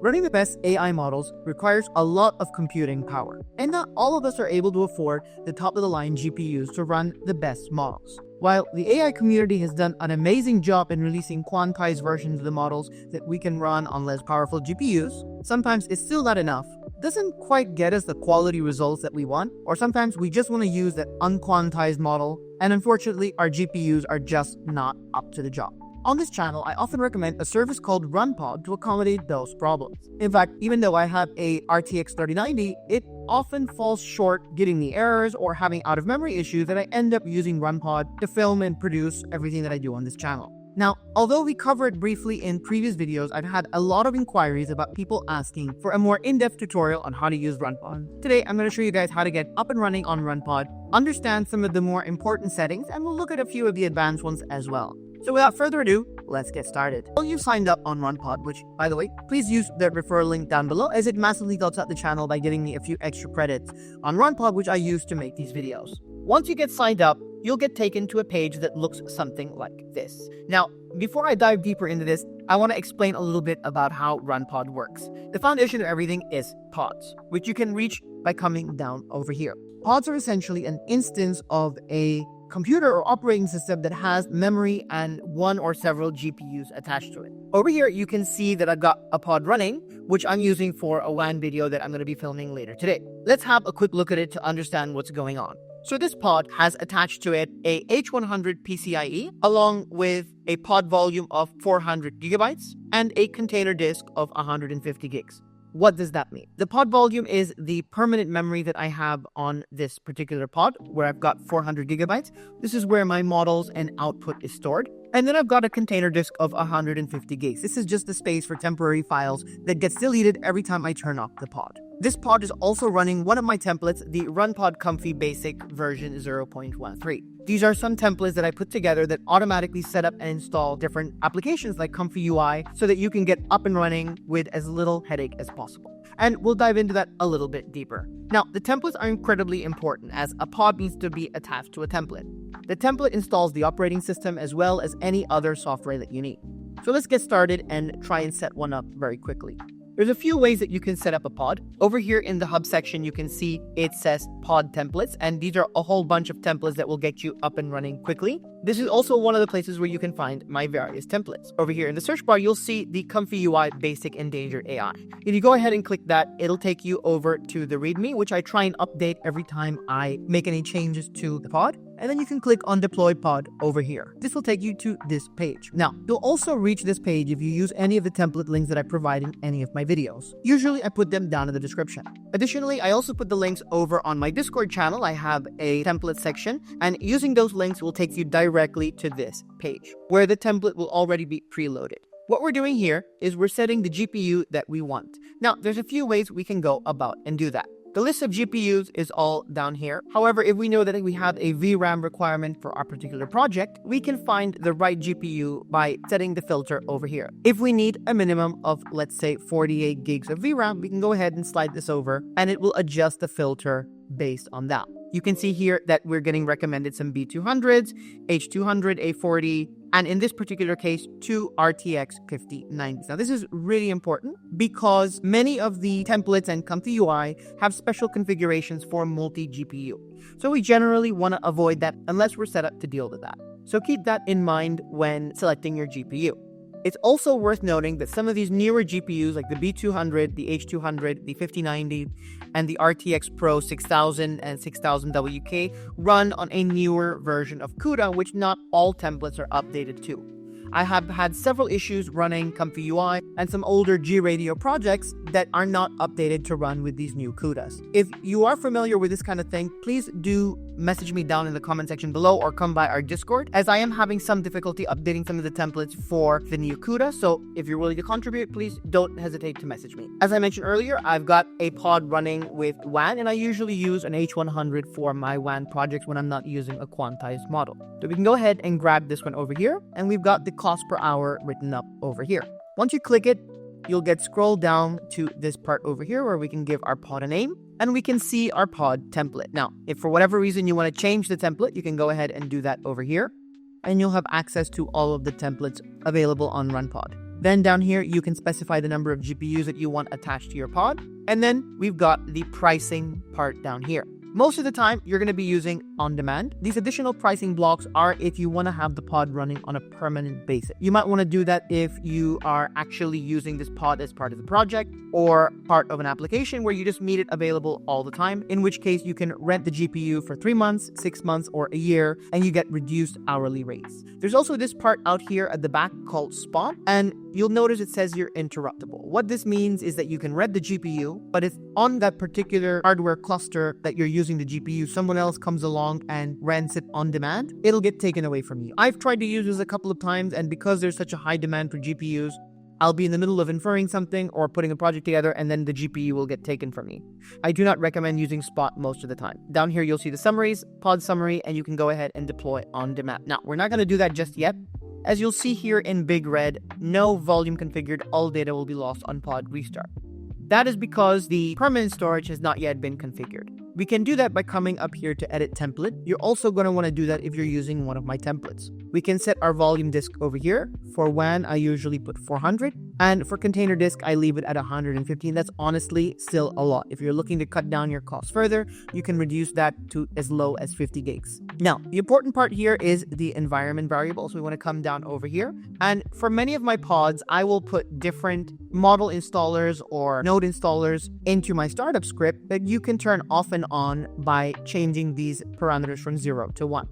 Running the best AI models requires a lot of computing power, and not all of us are able to afford the top-of-the-line GPUs to run the best models. While the AI community has done an amazing job in releasing quantized versions of the models that we can run on less powerful GPUs, sometimes it's still not enough. It doesn't quite get us the quality results that we want, or sometimes we just want to use that unquantized model, and unfortunately our GPUs are just not up to the job. On this channel, I often recommend a service called RunPod to accommodate those problems. In fact, even though I have a RTX 3090, it often falls short getting the errors or having out-of-memory issues that I end up using RunPod to film and produce everything that I do on this channel. Now, although we covered briefly in previous videos, I've had a lot of inquiries about people asking for a more in-depth tutorial on how to use RunPod. Today, I'm going to show you guys how to get up and running on RunPod, understand some of the more important settings, and we'll look at a few of the advanced ones as well. So without further ado, let's get started. Well, you've signed up on RunPod, which, by the way, please use the referral link down below as it massively helps out the channel by getting me a few extra credits on RunPod, which I use to make these videos. Once you get signed up, you'll get taken to a page that looks something like this. Now, before I dive deeper into this, I want to explain a little bit about how RunPod works. The foundation of everything is pods, which you can reach by coming down over here. Pods are essentially an instance of a computer or operating system that has memory and one or several GPUs attached to it. Over here, you can see that I've got a pod running, which I'm using for a WAN video that I'm going to be filming later today. Let's have a quick look at it to understand what's going on. So this pod has attached to it a H100 PCIe along with a pod volume of 400 gigabytes and a container disk of 150 gigs. What does that mean? The pod volume is the permanent memory that I have on this particular pod, where I've got 400 gigabytes. This is where my models and output is stored. And then I've got a container disk of 150 gigs. This is just the space for temporary files that gets deleted every time I turn off the pod. This pod is also running one of my templates, the RunPod Comfy Basic version 0.13. These are some templates that I put together that automatically set up and install different applications like ComfyUI so that you can get up and running with as little headache as possible. And we'll dive into that a little bit deeper. Now, the templates are incredibly important as a pod needs to be attached to a template. The template installs the operating system as well as any other software that you need. So let's get started and try and set one up very quickly. There's a few ways that you can set up a pod. Over here in the hub section, you can see it says pod templates, and these are a whole bunch of templates that will get you up and running quickly. This is also one of the places where you can find my various templates. Over here in the search bar, you'll see the ComfyUI Basic Endangered AI. If you go ahead and click that, it'll take you over to the README, which I try and update every time I make any changes to the pod. And then you can click on Deploy Pod over here. This will take you to this page. Now, you'll also reach this page if you use any of the template links that I provide in any of my videos. Usually, I put them down in the description. Additionally, I also put the links over on my Discord channel. I have a template section, and using those links will take you directly to this page, where the template will already be preloaded. What we're doing here is we're setting the GPU that we want. Now, there's a few ways we can go about and do that. The list of GPUs is all down here. However, if we know that we have a VRAM requirement for our particular project, we can find the right GPU by setting the filter over here. If we need a minimum of, let's say, 48 gigs of VRAM, we can go ahead and slide this over and it will adjust the filter based on that. You can see here that we're getting recommended some B200s, H200, A40, and in this particular case, 2 RTX 5090s. Now, this is really important because many of the templates and ComfyUI have special configurations for multi-GPU. So we generally want to avoid that unless we're set up to deal with that. So keep that in mind when selecting your GPU. It's also worth noting that some of these newer GPUs like the B200, the H200, the 5090, and the RTX Pro 6000 and 6000 WK run on a newer version of CUDA, which not all templates are updated to. I have had several issues running ComfyUI and some older G-Radio projects that are not updated to run with these new CUDAs. If you are familiar with this kind of thing, please do message me down in the comment section below or come by our Discord, as I am having some difficulty updating some of the templates for the new CUDA. So if you're willing to contribute, please don't hesitate to message me. As I mentioned earlier, I've got a pod running with WAN, and I usually use an H100 for my WAN projects when I'm not using a quantized model. So we can go ahead and grab this one over here, and we've got the cost per hour written up over here. Once you click it, you'll get scrolled down to this part over here where we can give our pod a name and we can see our pod template. Now, if for whatever reason you want to change the template, you can go ahead and do that over here and you'll have access to all of the templates available on RunPod. Then down here, you can specify the number of GPUs that you want attached to your pod. And then we've got the pricing part down here. Most of the time, you're going to be using on demand. These additional pricing blocks are if you want to have the pod running on a permanent basis. You might want to do that if you are actually using this pod as part of the project or part of an application where you just need it available all the time, in which case you can rent the GPU for 3 months, 6 months, or a year, and you get reduced hourly rates. There's also this part out here at the back called spot, and you'll notice it says you're interruptible. What this means is that you can rent the GPU, but if on that particular hardware cluster that you're using the GPU, someone else comes along and rents it on demand, it'll get taken away from you. I've tried to use this a couple of times, and because there's such a high demand for GPUs, I'll be in the middle of inferring something or putting a project together, and then the GPU will get taken from me. I do not recommend using Spot most of the time. Down here, you'll see the summaries, pod summary, and you can go ahead and deploy on demand. Now, we're not going to do that just yet. As you'll see here in big red, no volume configured, all data will be lost on pod restart. That is because the permanent storage has not yet been configured. We can do that by coming up here to edit template. You're also going to want to do that if you're using one of my templates. We can set our volume disk over here. For WAN, I usually put 400. And for container disk, I leave it at 115. That's honestly still a lot. If you're looking to cut down your costs further, you can reduce that to as low as 50 gigs. Now, the important part here is the environment variable. So we want to come down over here. And for many of my pods, I will put different model installers or node installers into my startup script that you can turn off and on by changing these parameters from 0 to 1.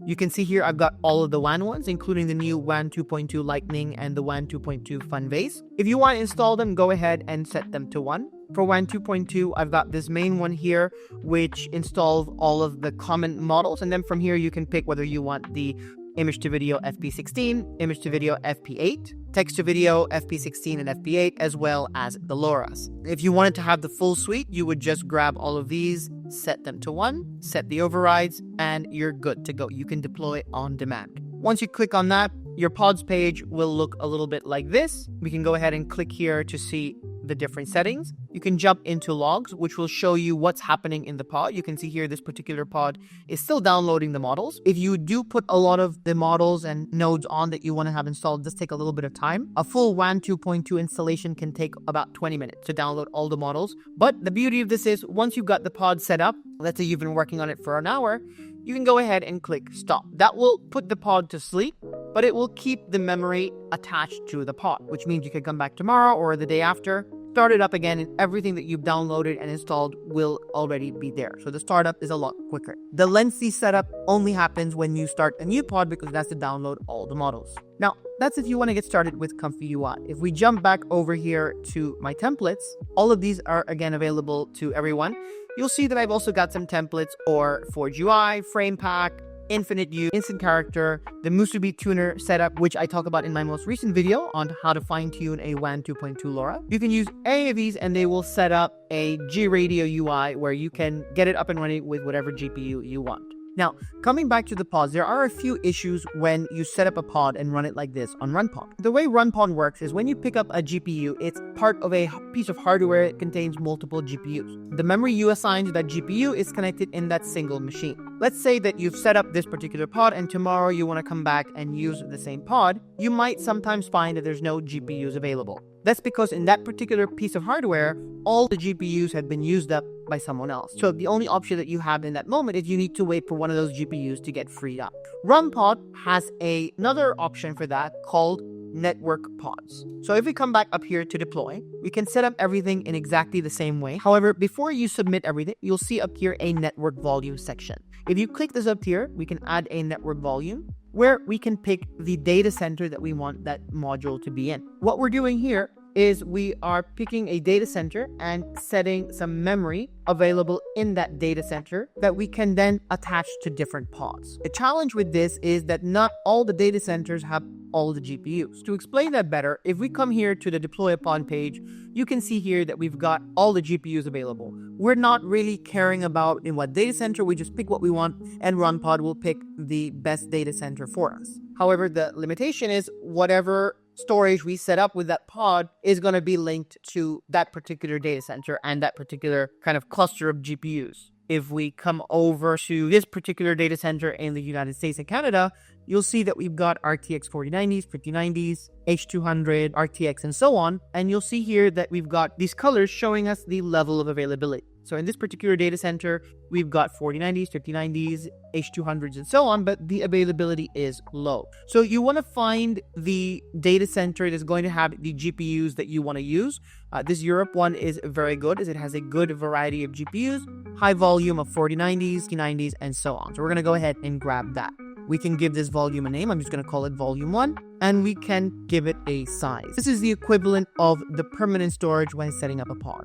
You can see here I've got all of the WAN ones, including the new WAN 2.2 Lightning and the WAN 2.2 Funvase. If you want to install them, go ahead and set them to 1. For WAN 2.2, I've got this main one here, which installs all of the common models. And then from here, you can pick whether you want the image to video FP16, image to video FP8, text to video FP16 and FP8, as well as the LoRAs. If you wanted to have the full suite, you would just grab all of these, set them to 1, set the overrides, and you're good to go. You can deploy on demand. Once you click on that, your pods page will look a little bit like this. We can go ahead and click here to see the different settings. You can jump into logs, which will show you what's happening in the pod. You can see here this particular pod is still downloading the models. If you do put a lot of the models and nodes on that you want to have installed, this take a little bit of time. A full WAN 2.2 installation can take about 20 minutes to download all the models. But the beauty of this is once you've got the pod set up, let's say you've been working on it for an hour, you can go ahead and click stop. That will put the pod to sleep, but it will keep the memory attached to the pod, which means you can come back tomorrow or the day after, start it up again, and everything that you've downloaded and installed will already be there. So the startup is a lot quicker. The lengthy setup only happens when you start a new pod because that's to download all the models. Now, that's if you want to get started with ComfyUI. If we jump back over here to my templates, all of these are again available to everyone. You'll see that I've also got some templates for ForgeUI, FramePack, Infinite U, Instant Character, the Musubi Tuner setup, which I talk about in my most recent video on how to fine-tune a WAN 2.2 LoRa. You can use any of these and they will set up a G-Radio UI where you can get it up and running with whatever GPU you want. Now, coming back to the pods, there are a few issues when you set up a pod and run it like this on RunPod. The way RunPod works is when you pick up a GPU, it's part of a piece of hardware that contains multiple GPUs. The memory you assign to that GPU is connected in that single machine. Let's say that you've set up this particular pod and tomorrow you want to come back and use the same pod. You might sometimes find that there's no GPUs available. That's because in that particular piece of hardware, all the GPUs had been used up by someone else. So the only option that you have in that moment is you need to wait for one of those GPUs to get freed up. RunPod has another option for that called network pods. So if we come back up here to deploy, we can set up everything in exactly the same way. However, before you submit everything, you'll see up here a network volume section. If you click this up here, we can add a network volume where we can pick the data center that we want that module to be in. What we're doing here is we are picking a data center and setting some memory available in that data center that we can then attach to different pods. The challenge with this is that not all the data centers have all the GPUs. To explain that better, if we come here to the deploy a pod page, you can see here that we've got all the GPUs available. We're not really caring about in what data center, we just pick what we want and RunPod will pick the best data center for us. However, the limitation is whatever storage we set up with that pod is going to be linked to that particular data center and that particular kind of cluster of GPUs. If we come over to this particular data center in the United States and Canada, you'll see that we've got RTX 4090s, 5090s, H200, RTX, and so on. And you'll see here that we've got these colors showing us the level of availability. So in this particular data center, we've got 4090s, 5090s, H200s, and so on, but the availability is low. So you want to find the data center that is going to have the GPUs that you want to use. This Europe one is very good, as it has a good variety of GPUs, high volume of 4090s, 5090s, and so on. So we're going to go ahead and grab that. We can give this volume a name. I'm just going to call it volume 1, and we can give it a size. This is the equivalent of the permanent storage when setting up a pod.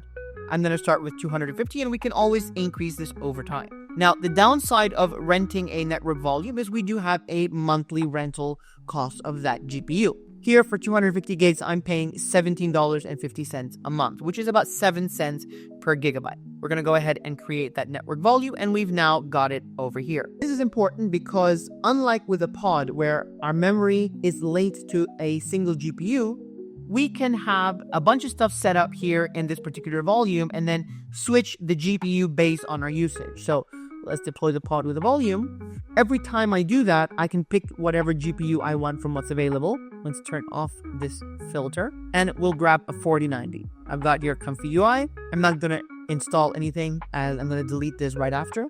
I'm going to start with 250, and we can always increase this over time. Now, the downside of renting a network volume is we do have a monthly rental cost of that GPU. Here for 250 gigs, I'm paying $17.50 a month, which is about 7 cents per gigabyte. We're going to go ahead and create that network volume, and we've now got it over here. This is important because unlike with a pod where our memory is linked to a single GPU, we can have a bunch of stuff set up here in this particular volume and then switch the GPU based on our usage. So let's deploy the pod with a volume. Every time I do that, I can pick whatever GPU I want from what's available. Let's turn off this filter and we'll grab a 4090. I've got your ComfyUI. I'm not going to install anything, as I'm going to delete this right after.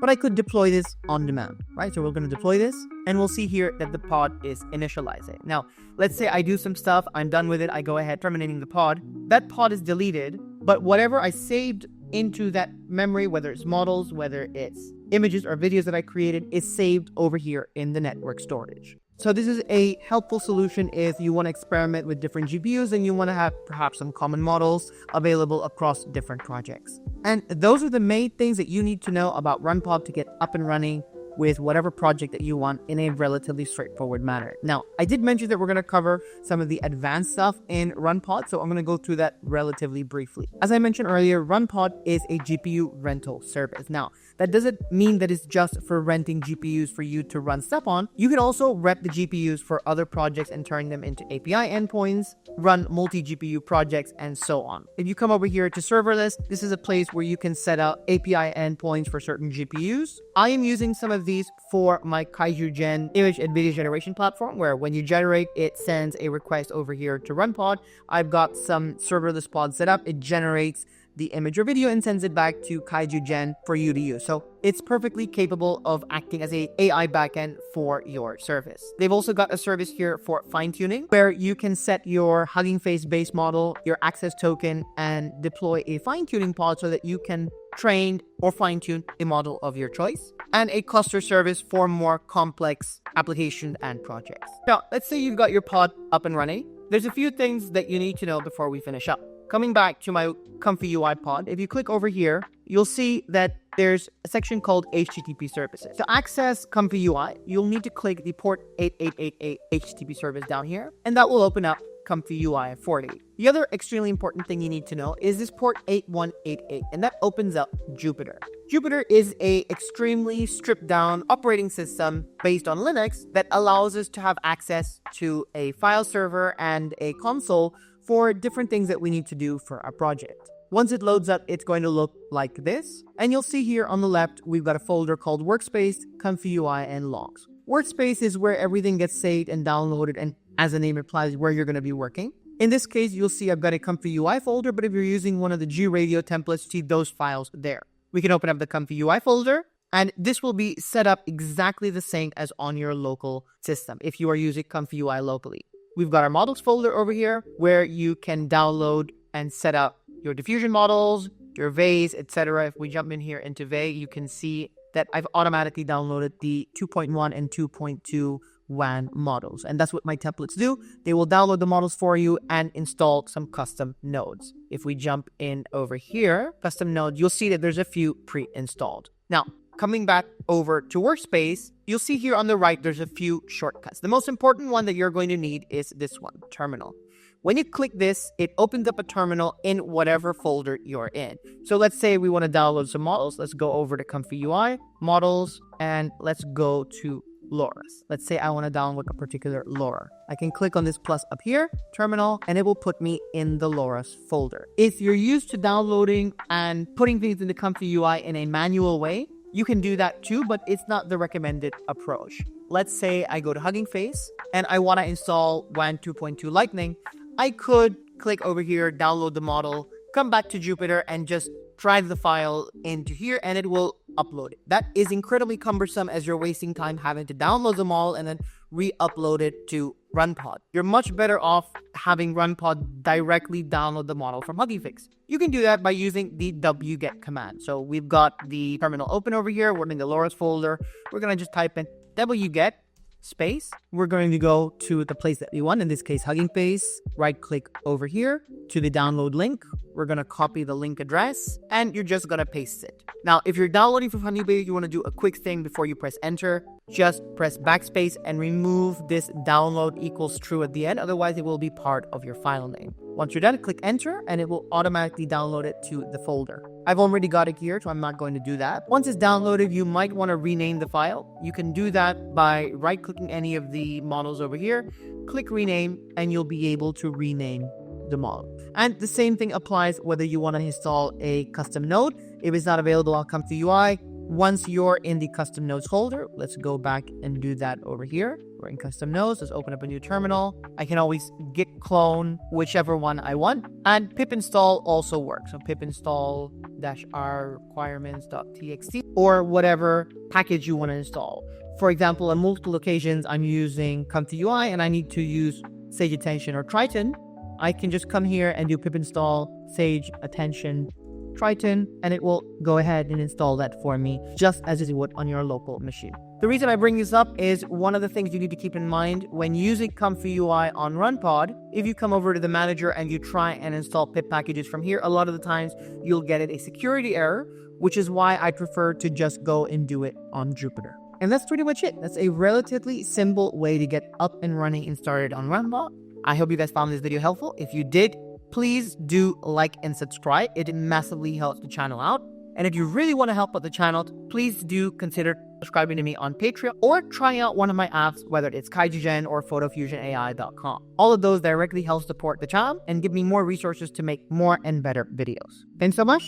But I could deploy this on demand, right? So we're going to deploy this, and we'll see here that the pod is initializing. Now, let's say I do some stuff, I'm done with it, I go ahead terminating the pod. That pod is deleted, but whatever I saved into that memory, whether it's models, whether it's images or videos that I created, is saved over here in the network storage. So this is a helpful solution if you want to experiment with different GPUs and you want to have perhaps some common models available across different projects. And those are the main things that you need to know about RunPod to get up and running with whatever project that you want in a relatively straightforward manner. Now, I did mention that we're going to cover some of the advanced stuff in RunPod, so I'm going to go through that relatively briefly. As I mentioned earlier, RunPod is a GPU rental service. Now, that doesn't mean that it's just for renting GPUs for you to run stuff on. You can also rep the GPUs for other projects and turn them into API endpoints, run multi-GPU projects, and so on. If you come over here to serverless, this is a place where you can set up API endpoints for certain GPUs. I am using some of these for my 𝘾𝙖𝙣𝙧 image and video generation platform, where when you generate, it sends a request over here to RunPod. I've got some serverless pods set up. It generates the image or video and sends it back to 𝘾𝙖𝙣 for you to use. So it's perfectly capable of acting as an AI backend for your service. They've also got a service here for fine-tuning, where you can set your Hugging Face base model, your access token, and deploy a fine-tuning pod so that you can train or fine-tune a model of your choice, and a cluster service for more complex applications and projects. Now, let's say you've got your pod up and running. There's a few things that you need to know before we finish up. Coming back to my ComfyUI pod, if you click over here, you'll see that there's a section called HTTP services. To access ComfyUI, you'll need to click the port 8888 HTTP service down here, and that will open up ComfyUI 40. The other extremely important thing you need to know is this port 8188, and that opens up Jupyter. Jupyter is a extremely stripped down operating system based on Linux that allows us to have access to a file server and a console for different things that we need to do for our project. Once it loads up, it's going to look like this. And you'll see here on the left, we've got a folder called Workspace, ComfyUI, and Logs. Workspace is where everything gets saved and downloaded, and as the name implies, where you're going to be working. In this case, you'll see I've got a ComfyUI folder, but if you're using one of the gsRadio templates, see those files there. We can open up the ComfyUI folder, and this will be set up exactly the same as on your local system if you are using ComfyUI locally. We've got our models folder over here where you can download and set up your diffusion models, your vase, etc. If we jump in here into vase, you can see that I've automatically downloaded the 2.1 and 2.2 WAN models. And that's what my templates do. They will download the models for you and install some custom nodes. If we jump in over here, custom nodes, you'll see that there's a few pre-installed. Now, coming back over to Workspace, you'll see here on the right, there's a few shortcuts. The most important one that you're going to need is this one, terminal. When you click this, it opens up a terminal in whatever folder you're in. So let's say we want to download some models. Let's go over to ComfyUI, models, and let's go to LoRAs. Let's say I want to download a particular LoRa. I can click on this plus up here, terminal, and it will put me in the LoRas folder. If you're used to downloading and putting things into ComfyUI in a manual way, you can do that too, but it's not the recommended approach. let's say I go to Hugging Face and I want to install WAN 2.2 Lightning, I could click over here, download the model, come back to Jupyter and just drive the file into here and it will upload it. That is incredibly cumbersome as you're wasting time having to download the model and then re-upload it to RunPod. You're much better off having RunPod directly download the model from Hugging Face. You can do that by using the wget command. So we've got the terminal open over here. We're in the LoRAs folder. We're going to just type in wget space. We're going to go to the place that we want, in this case Hugging Face, right click over here to the download link. We're going to copy the link address and you're just going to paste it. Now if you're downloading from Hugging Face, you want to do a quick thing before you press enter. Just press backspace and remove this download equals true at the end, otherwise it will be part of your file name. Once you're done, click enter and it will automatically download it to the folder. I've already got it here, so I'm not going to do that. Once it's downloaded, you might want to rename the file. You can do that by right-clicking any of the models over here, click rename, and you'll be able to rename the model. And the same thing applies whether you want to install a custom node. If it's not available on ComfyUI, once you're in the custom nodes folder, let's go back and do that over here. We're in custom nodes. Let's open up a new terminal. I can always git clone whichever one I want, and pip install also works. So pip install -r requirements.txt or whatever package you want to install. For example, on multiple occasions, I'm using ComfyUI and I need to use Sage Attention or Triton. I can just come here and do pip install Sage Attention Triton, and it will go ahead and install that for me just as it would on your local machine. The reason I bring this up is one of the things you need to keep in mind when using ComfyUI on RunPod. If you come over to the manager and you try and install pip packages from here, a lot of the times you'll get a security error, which is why I prefer to just go and do it on Jupyter. And that's pretty much it. That's a relatively simple way to get up and running and started on RunPod. I hope you guys found this video helpful. If you did, please do like and subscribe. It massively helps the channel out. And if you really want to help out the channel, please do consider subscribing to me on Patreon or trying out one of my apps, whether it's 𝙎𝙪𝙥𝙩 or PhotoFusionAI.com. All of those directly help support the channel and give me more resources to make more and better videos. Thanks so much,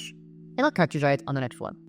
and I'll catch you guys on the next one.